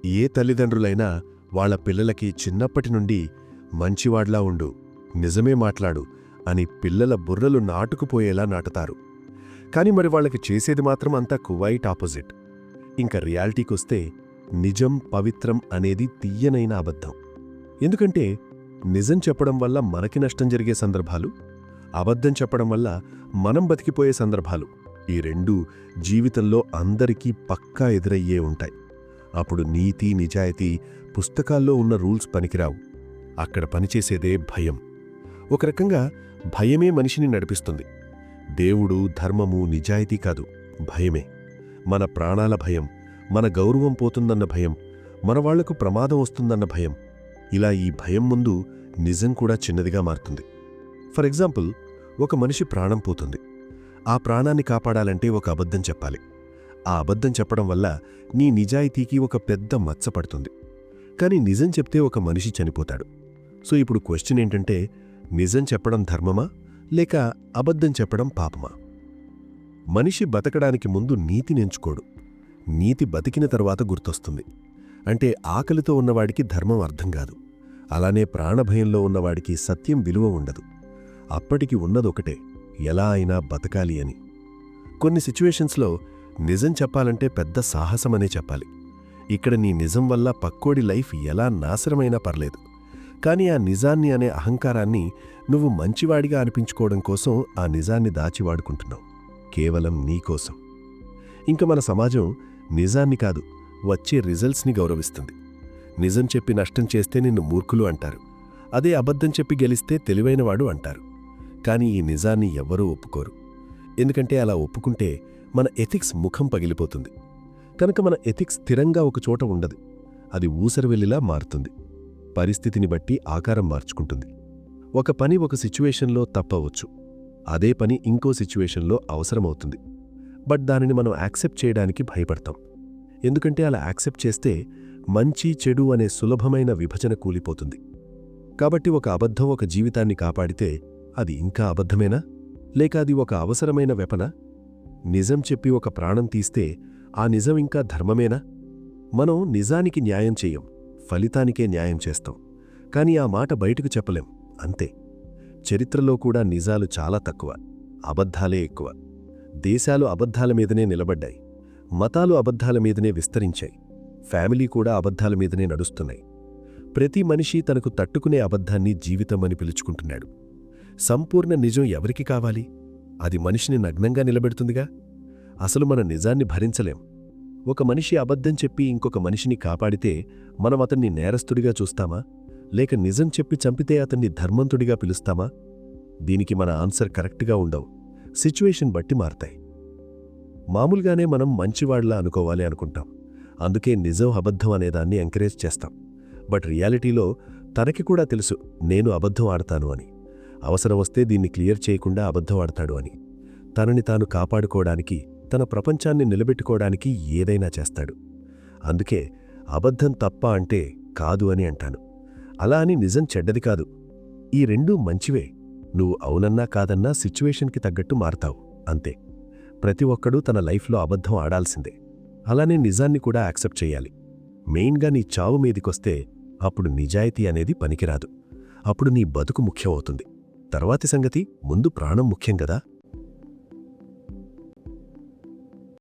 ఏ తల్లిదండ్రులైనా వాళ్ల పిల్లలకి చిన్నప్పటి నుండి మంచివాడ్లా ఉండు, నిజమే మాట్లాడు అని పిల్లల బుర్రలు నాటుకుపోయేలా నాటుతారు. కాని మరి వాళ్ళకి చేసేది మాత్రం అంతా క్వైట్ ఆపోజిట్. ఇంక రియాలిటీకొస్తే నిజం పవిత్రం అనేది తియ్యనైన అబద్ధం. ఎందుకంటే నిజం చెప్పడం వల్ల మనకి నష్టం జరిగే సందర్భాలు, అబద్ధం చెప్పడం వల్ల మనం బతికిపోయే సందర్భాలు, ఈ రెండూ జీవితంలో అందరికీ పక్కా ఎదురయ్యే ఉంటాయి. అప్పుడు నీతి నిజాయితీ పుస్తకాల్లో ఉన్న రూల్స్ పనికిరావు. అక్కడ పనిచేసేదే భయం. ఒక రకంగా భయమే మనిషిని నడిపిస్తుంది. దేవుడు, ధర్మము, నిజాయితీ కాదు, భయమే. మన ప్రాణాల భయం, మన గౌరవం పోతుందన్న భయం, మనవాళ్లకు ప్రమాదం వస్తుందన్న భయం. ఇలా ఈ భయం ముందు నిజం కూడా చిన్నదిగా మారుతుంది. ఫర్ ఎగ్జాంపుల్, ఒక మనిషి ప్రాణం పోతుంది. ఆ ప్రాణాన్ని కాపాడాలంటే ఒక అబద్ధం చెప్పాలి. ఆ అబద్ధం చెప్పడం వల్ల నీ నిజాయితీకి ఒక పెద్ద మచ్చ పడుతుంది. కానీ నిజం చెప్తే ఒక మనిషి చనిపోతాడు. సో ఇప్పుడు క్వశ్చన్ ఏంటంటే, నిజం చెప్పడం ధర్మమా లేక అబద్ధం చెప్పడం పాపమా? మనిషి బతకడానికి ముందు నీతిని ఎంచుకోడు. నీతి బతికిన తర్వాత గుర్తొస్తుంది. అంటే ఆకలితో ఉన్నవాడికి ధర్మం అర్థం కాదు. అలానే ప్రాణభయంలో ఉన్నవాడికి సత్యం విలువ ఉండదు. అప్పటికి ఉన్నదొకటే, ఎలా అయినా బతకాలి అని. కొన్ని సిచ్యువేషన్స్లో నిజం చెప్పాలంటే పెద్ద సాహసమనే చెప్పాలి. ఇక్కడ నీ నిజం వల్ల పక్కోడి లైఫ్ ఎలా నాశనమైనా పర్లేదు. కానీ ఆ నిజాన్ని అనే అహంకారాన్ని నువ్వు మంచివాడిగా అనిపించుకోవడం కోసం ఆ నిజాన్ని దాచివాడుకుంటున్నావు, కేవలం నీకోసం. ఇంక మన సమాజం నిజాన్ని కాదు, వచ్చే రిజల్ట్స్ని గౌరవిస్తుంది. నిజం చెప్పి నష్టం చేస్తే నిన్ను మూర్ఖులు అంటారు. అదే అబద్ధం చెప్పి గెలిస్తే తెలివైనవాడు అంటారు. కానీ ఈ నిజాన్ని ఎవ్వరూ ఒప్పుకోరు. ఎందుకంటే అలా ఒప్పుకుంటే మన ఎథిక్స్ ముఖం పగిలిపోతుంది. కనుక మన ఎథిక్స్ స్థిరంగా ఒకచోట ఉండదు. అది ఊసరవెల్లిలా మారుతుంది. పరిస్థితిని బట్టి ఆకారం మార్చుకుంటుంది. ఒక పని ఒక సిచ్యువేషన్లో తప్పవచ్చు, అదే పని ఇంకో సిచ్యువేషన్లో అవసరమవుతుంది. బట్ దానిని మనం యాక్సెప్ట్ చేయడానికి భయపడతాం. ఎందుకంటే అలా యాక్సెప్ట్ చేస్తే మంచి చెడు అనే సులభమైన విభజన కూలిపోతుంది. కాబట్టి ఒక అబద్ధం ఒక జీవితాన్ని కాపాడితే అది ఇంకా అబద్ధమేనా, లేక అది ఒక అవసరమైన వెపనా? నిజం చెప్పి ఒక ప్రాణం తీస్తే ఆ నిజం ఇంకా ధర్మమేనా? మనం నిజానికి న్యాయం చెయ్యం, ఫలితానికే న్యాయం చేస్తాం. కానీ ఆ మాట బయటకు చెప్పలేం, అంతే. చరిత్రలో కూడా నిజాలు చాలా తక్కువ, అబద్ధాలే ఎక్కువ. దేశాలు అబద్ధాల మీదనే నిలబడ్డాయి, మతాలు అబద్ధాల మీదనే విస్తరించాయి, ఫ్యామిలీ కూడా అబద్ధాల మీదనే నడుస్తున్నాయి. ప్రతి మనిషి తనకు తట్టుకునే అబద్ధాన్ని జీవితమని పిలుచుకుంటున్నాడు. సంపూర్ణ నిజం ఎవరికి కావాలి? అది మనిషిని నగ్నంగా నిలబెడుతుందిగా. అసలు మన నిజాన్ని భరించలేం. ఒక మనిషి అబద్ధం చెప్పి ఇంకొక మనిషిని కాపాడితే మనం అతన్ని నేరస్తుడిగా చూస్తామా, లేక నిజం చెప్పి చంపితే అతన్ని ధర్మంతుడిగా పిలుస్తామా? దీనికి మన ఆన్సర్ కరెక్ట్గా ఉండవు, సిచ్యువేషన్ బట్టి మారతాయి. మామూలుగానే మనం మంచివాళ్లా అనుకోవాలి అనుకుంటాం. అందుకే నిజం అబద్ధం అనేదాన్ని ఎంకరేజ్ చేస్తాం. బట్ రియాలిటీలో తనకి కూడా తెలుసు నేను అబద్ధం ఆడతాను అని. అవసరం వస్తే దీన్ని క్లియర్ చేయకుండా అబద్ధం ఆడతాడు అని. తనని తాను కాపాడుకోవడానికి, తన ప్రపంచాన్ని నిలబెట్టుకోవడానికి ఏదైనా చేస్తాడు. అందుకే అబద్ధం తప్ప అంటే కాదు అని అంటాను. అలా అని నిజం చెడ్డది కాదు, ఈ రెండూ మంచివే. నువ్వు అవునన్నా కాదన్నా సిచ్యువేషన్కి తగ్గట్టు మారతావు, అంతే. ప్రతి ఒక్కడూ తన లైఫ్లో అబద్ధం ఆడాల్సిందే. అలానే నిజాన్ని కూడా యాక్సెప్ట్ చెయ్యాలి. మెయిన్గా నీ చావు మీదికొస్తే అప్పుడు నిజాయితీ అనేది పనికిరాదు. అప్పుడు నీ బతుకు ముఖ్యమవుతుంది. తర్వాతి సంగతి, ముందు ప్రాణం ముఖ్యం కదా.